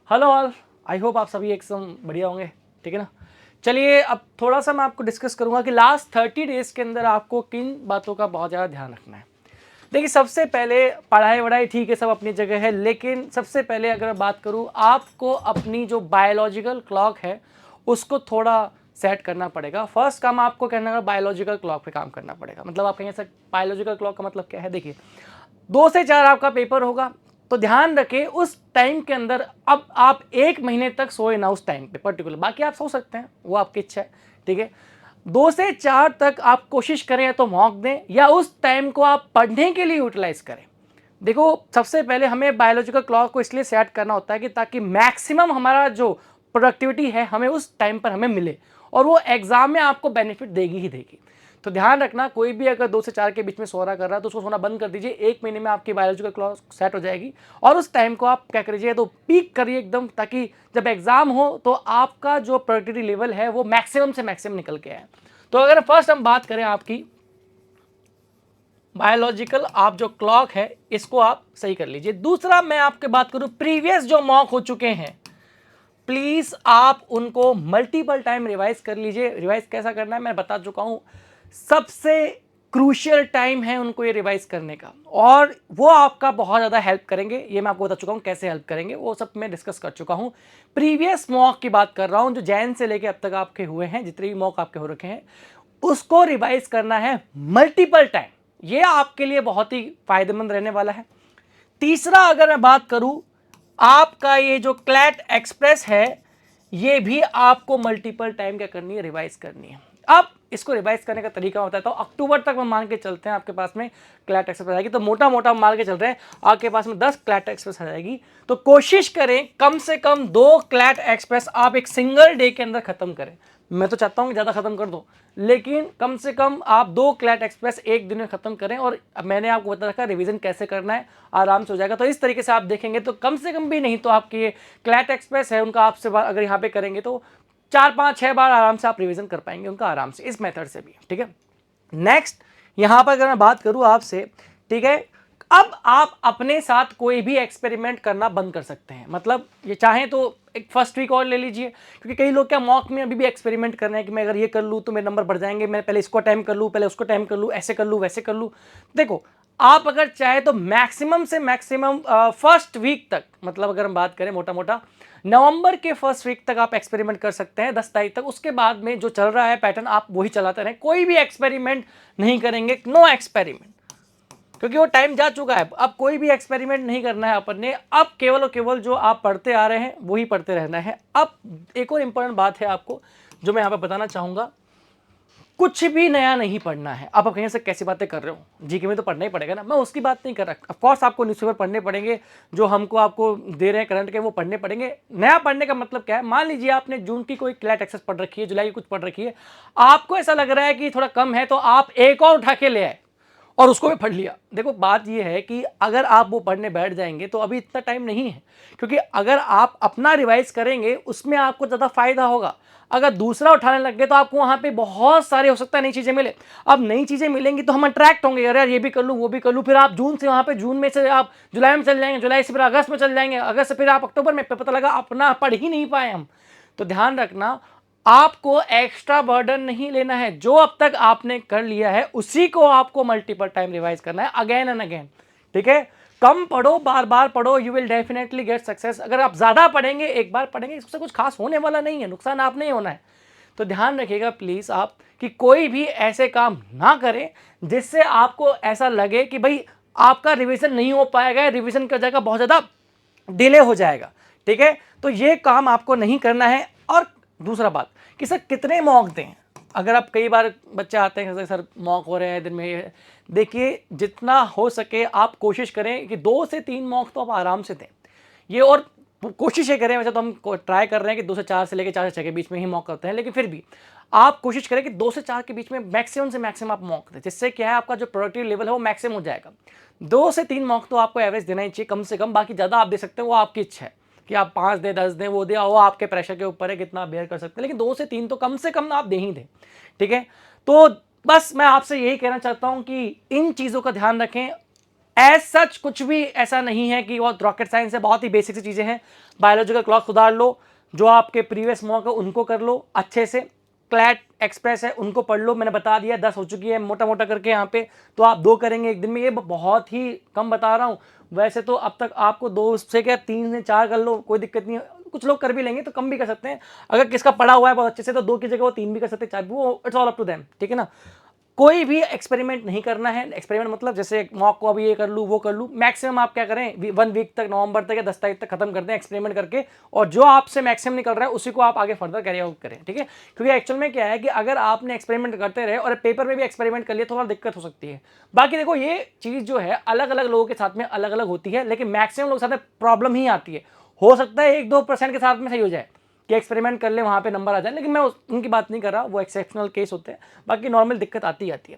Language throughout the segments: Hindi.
हेलो ऑल, आई होप आप सभी एकदम बढ़िया होंगे, ठीक है ना। चलिए अब थोड़ा सा मैं आपको डिस्कस करूंगा कि लास्ट 30 डेज़ के अंदर आपको किन बातों का बहुत ज़्यादा ध्यान रखना है। देखिए सबसे पहले पढ़ाई वढ़ाई ठीक है, सब अपनी जगह है, लेकिन सबसे पहले अगर बात करूं, आपको अपनी जो बायोलॉजिकल क्लॉक है उसको थोड़ा सेट करना पड़ेगा। फर्स्ट काम आपको करना है, बायोलॉजिकल क्लॉक पे काम करना पड़ेगा। मतलब आप कहेंगे सर बायोलॉजिकल क्लॉक का मतलब क्या है। देखिए 2 से 4 आपका पेपर होगा, तो ध्यान रखें उस टाइम के अंदर अब आप 1 महीने तक सोए ना उस टाइम पे पर्टिकुलर, बाकी आप सो सकते हैं, वो आपकी इच्छा है, ठीक है। 2 से 4 तक आप कोशिश करें तो मॉक दें, या उस टाइम को आप पढ़ने के लिए यूटिलाइज करें। देखो सबसे पहले हमें बायोलॉजिकल क्लॉक को इसलिए सेट करना होता है कि ताकि मैक्सिमम हमारा जो प्रोडक्टिविटी है हमें उस टाइम पर हमें मिले, और वो एग्जाम में आपको बेनिफिट देगी ही देगी। तो ध्यान रखना, कोई भी अगर 2 से 4 के बीच में सो रहा कर रहा है तो उसको सोना बंद कर दीजिए। 1 महीने में आपकी बायोलॉजिकल क्लॉक सेट हो जाएगी, और उस टाइम को आप क्या करिए तो पीक करिए एकदम, ताकि जब एग्जाम हो तो आपका जो प्रोडक्टिविटी लेवल है वो मैक्सिमम से मैक्सिमम निकल के आए। तो अगर फर्स्ट हम बात करें आपकी बायोलॉजिकल, आप जो क्लॉक है इसको आप सही कर लीजिए। दूसरा मैं आपके बात करूं, प्रीवियस जो मॉक हो चुके हैं प्लीज आप उनको मल्टीपल टाइम रिवाइज कर लीजिए। रिवाइज कैसा करना है मैं बता चुका हूं, सबसे क्रूशियल टाइम है उनको ये रिवाइज करने का, और वो आपका बहुत ज़्यादा हेल्प करेंगे। ये मैं आपको बता चुका हूं कैसे हेल्प करेंगे, वो सब मैं डिस्कस कर चुका हूं। प्रीवियस मॉक की बात कर रहा हूं, जो जैन से लेके अब तक आपके हुए हैं, जितने भी मॉक आपके हो रखे हैं उसको रिवाइज करना है मल्टीपल टाइम। ये आपके लिए बहुत ही फायदेमंद रहने वाला है। तीसरा अगर मैं बात करूं, आपका ये जो क्लैट एक्सप्रेस है ये भी आपको मल्टीपल टाइम क्या करनी है, रिवाइज करनी है। अब इसको रिवाइज करने का तरीका होता है, तो अक्टूबर तक हम मान के चलते हैं आपके पास में क्लैट एक्सप्रेस आ जाएगी, तो मोटा मोटा मान के चल रहे हैं आपके पास में 10 क्लैट एक्सप्रेस आ जाएगी। तो कोशिश करें कम से कम 2 क्लैट एक्सप्रेस आप एक सिंगल डे के अंदर खत्म करें। मैं तो चाहता हूं कि ज़्यादा खत्म कर दो, लेकिन कम से कम आप 2 क्लैट एक्सप्रेस एक दिन में खत्म करें। और मैंने आपको बता रखा रिवीजन कैसे करना है, आराम से हो जाएगा। तो इस तरीके से आप देखेंगे तो कम से कम भी नहीं तो आपकी ये क्लैट एक्सप्रेस है उनका आपसे अगर यहाँ पे करेंगे तो 4 5 6 बार आराम से आप रिवीजन कर पाएंगे उनका, आराम से, इस मेथड से भी, ठीक है। नेक्स्ट यहाँ पर अगर मैं बात करूँ आपसे, ठीक है, अब आप अपने साथ कोई भी एक्सपेरिमेंट करना बंद कर सकते हैं। मतलब ये चाहें तो एक फर्स्ट वीक और ले लीजिए, क्योंकि कई लोग क्या मॉक में अभी भी एक्सपेरिमेंट कर रहे हैं कि मैं अगर ये कर लूँ तो मेरे नंबर बढ़ जाएंगे, मैं पहले इसको टाइम कर लूँ, पहले उसको टाइम कर लूँ, ऐसे कर लूँ वैसे कर लूँ। देखो आप अगर चाहे तो मैक्सिमम से मैक्सिमम फर्स्ट वीक तक, मतलब अगर हम बात करें मोटा मोटा नवंबर के फर्स्ट वीक तक आप एक्सपेरिमेंट कर सकते हैं, 10 तारीख तक। उसके बाद में जो चल रहा है पैटर्न आप वही चलाते रहें, कोई भी एक्सपेरिमेंट नहीं करेंगे, नो एक्सपेरिमेंट, क्योंकि वो टाइम जा चुका है। अब कोई भी एक्सपेरिमेंट नहीं करना है अपन ने, अब केवल और केवल जो आप पढ़ते आ रहे हैं वही पढ़ते रहना है। अब एक और इंपॉर्टेंट बात है आपको जो मैं यहाँ पे बताना चाहूंगा, कुछ भी नया नहीं पढ़ना है। अब आप कहीं से कैसी बातें कर रहे हो, जीके में तो पढ़ना ही पड़ेगा ना, मैं उसकी बात नहीं कर रहा। ऑफकोर्स आपको न्यूज़पेपर पढ़ने पड़ेंगे, जो हमको आपको दे रहे हैं करंट के वो पढ़ने पड़ेंगे। नया पढ़ने का मतलब क्या है, मान लीजिए आपने जून की कोई क्लैट एक्सेस पढ़ रखी है, जुलाई की कुछ पढ़ रखी है, आपको ऐसा लग रहा है कि थोड़ा कम है, तो आप एक और उठा के ले आए और उसको भी पढ़ लिया। देखो बात यह है कि अगर आप वो पढ़ने बैठ जाएंगे तो अभी इतना टाइम नहीं है, क्योंकि अगर आप अपना रिवाइज करेंगे उसमें आपको ज़्यादा फायदा होगा। अगर दूसरा उठाने लग गए तो आपको वहाँ पे बहुत सारे हो सकता है नई चीज़ें मिले। अब नई चीज़ें मिलेंगी तो हम अट्रैक्ट होंगे, अरे यार ये भी कर लूँ वो भी कर लूँ, फिर आप जून से वहाँ पे, जून में से आप जुलाई में चल जाएंगे, जुलाई से फिर अगस्त में चल जाएंगे, अगस्त से फिर आप अक्टूबर में, पता लगा अपना पढ़ ही नहीं पाए हम। तो ध्यान रखना, आपको एक्स्ट्रा बर्डन नहीं लेना है, जो अब तक आपने कर लिया है उसी को आपको मल्टीपल टाइम रिवाइज करना है, अगेन एंड अगेन, ठीक है। कम पढ़ो, बार बार पढ़ो, you will definitely get success. अगर आप ज्यादा पढ़ेंगे, एक बार पढ़ेंगे, इससे कुछ खास होने वाला नहीं है, नुकसान आप नहीं होना है। तो ध्यान रखिएगा प्लीज आप कि कोई भी ऐसे काम ना करें जिससे आपको ऐसा लगे कि भाई आपका रिवीजन नहीं हो पाएगा, रिवीजन कर जाएगा, बहुत ज्यादा डिले हो जाएगा, ठीक है। तो ये काम आपको नहीं करना है। और दूसरा बात कि सर कितने मॉक दें, अगर आप, कई बार बच्चे आते हैं सर मॉक हो रहे हैं दिन में, देखिए जितना हो सके आप कोशिश करें कि 2 से 3 मॉक तो आप आराम से दें। ये और कोशिश ये करें, वैसे तो हम ट्राई कर रहे हैं कि 2 से 4 से लेकर 4 से 6 के बीच में ही मॉक करते हैं, लेकिन फिर भी आप कोशिश करें कि 2 से 4 के बीच में मैक्सिमम से मैक्सिमम आप मॉक दें, जिससे क्या है आपका जो प्रोडक्टिव लेवल है वो मैक्सिमम हो जाएगा। 2 से 3 मॉक तो आपको एवरेज देना ही चाहिए कम से कम, बाकी ज़्यादा आप दे सकते हैं, वो आपकी इच्छा है कि आप 5 दें 10 दें, वो दे, वो आपके प्रेशर के ऊपर है कितना बेयर कर सकते हैं, लेकिन 2 से 3 तो कम से कम आप दे ही दें, ठीक है। तो बस मैं आपसे यही कहना चाहता हूं कि इन चीज़ों का ध्यान रखें, एज सच कुछ भी ऐसा नहीं है कि बहुत रॉकेट साइंस है, बहुत ही बेसिक सी चीज़ें हैं। बायोलॉजिकल क्लॉक सुधार लो, जो आपके प्रीवियस मॉक है उनको कर लो अच्छे से, क्लैट एक्सप्रेस है उनको पढ़ लो, मैंने बता दिया 10 हो चुकी है मोटा मोटा करके यहाँ पे, तो आप 2 करेंगे एक दिन में, ये बहुत ही कम बता रहा हूँ। वैसे तो अब तक आपको 2 से क्या 3 से 4 कर लो, कोई दिक्कत नहीं है, कुछ लोग कर भी लेंगे तो कम भी कर सकते हैं। अगर किसका पढ़ा हुआ है बहुत अच्छे से तो 2 की जगह वो 3 भी कर सकते हैं, चाहे वो it's all up to them, ठीक है ना। कोई भी एक्सपेरिमेंट नहीं करना है। एक्सपेरिमेंट मतलब जैसे मॉक को अभी ये कर लूँ वो कर लूँ, मैक्सिमम आप क्या करें 1 वीक तक, नवंबर तक या 10 तारीख तक खत्म कर दें एक्सपेरिमेंट करके, और जो आपसे मैक्सिमम निकल रहा है उसी को आप आगे फर्दर कैरी आउट करें, ठीक है। क्योंकि एक्चुअल में क्या है कि अगर आपने एक्सपेरिमेंट करते रहे और पेपर में भी एक्सपेरिमेंट कर लिया थोड़ा दिक्कत हो सकती है। बाकी देखो ये चीज़ जो है अलग अलग लोगों के साथ में अलग अलग होती है, लेकिन मैक्सिमम लोगों के साथ में प्रॉब्लम ही आती है। हो सकता है 1-2% के साथ में सही हो जाए कि एक्सपेरिमेंट कर ले वहाँ पे नंबर आ जाए, लेकिन मैं उनकी बात नहीं कर रहा, वो एक्सेप्शनल केस होते हैं। बाकी नॉर्मल दिक्कत आती ही आती है,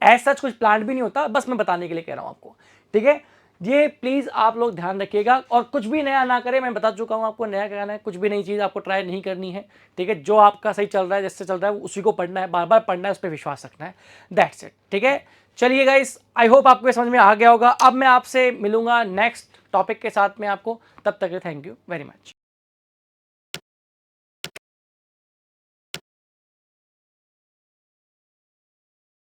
ऐसा सच कुछ प्लान भी नहीं होता, बस मैं बताने के लिए कह रहा हूं आपको, ठीक है। ये प्लीज आप लोग ध्यान रखिएगा और कुछ भी नया ना करें, मैं बता चुका हूं आपको नया करना है, कुछ भी नई चीज आपको ट्राई नहीं करनी है, ठीक है। जो आपका सही चल रहा है, जैसे चल रहा है उसी को पढ़ना है, बार बार पढ़ना है, उस पर विश्वास रखना है, दैट्स इट, ठीक है। चलिए गाइस, आई होप आपको समझ में आ गया होगा। अब मैं आपसे मिलूंगा नेक्स्ट टॉपिक के साथ में आपको, तब तक थैंक यू वेरी मच।